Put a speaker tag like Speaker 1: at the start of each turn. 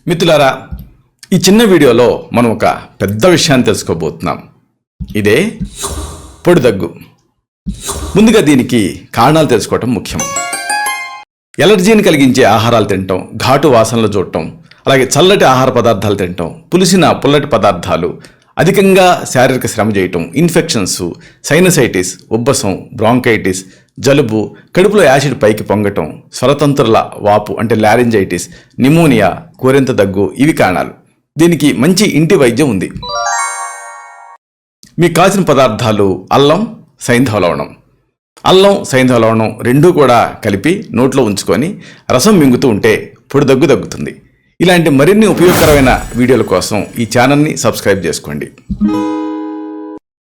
Speaker 1: మిత్రులారా, ఈ చిన్న వీడియోలో మనం ఒక పెద్ద విషయాన్ని తెలుసుకోబోతున్నాం. ఇదే పొడి దగ్గు. ముందుగా దీనికి కారణాలు తెలుసుకోవటం ముఖ్యం. ఎలర్జీని కలిగించే ఆహారాలు తినటం, ఘాటు వాసనలు చూడటం, అలాగే చల్లటి ఆహార పదార్థాలు తినటం, పుల్లటి పదార్థాలు, అధికంగా శారీరక శ్రమ చేయటం, ఇన్ఫెక్షన్స్, సైనసైటిస్, ఉబ్బసం, బ్రాంకైటిస్, జలుబు, కడుపులో యాసిడ్ పైకి పొంగటం, స్వరతంత్రుల వాపు అంటే లారింజైటిస్, నిమోనియా, కోరింత దగ్గు ఇవి కారణాలు. దీనికి మంచి ఇంటి వైద్యం ఉంది. మీకు కావాల్సిన పదార్థాలు అల్లం, సైంధవ లవణం. అల్లం, సైంధవ లవణం రెండూ కూడా కలిపి నోట్లో ఉంచుకొని రసం మింగుతూ ఉంటే పొడి దగ్గు తగ్గుతుంది. ఇలాంటి మరిన్ని ఉపయోగకరమైన వీడియోల కోసం ఈ ఛానల్ని సబ్స్క్రైబ్ చేసుకోండి.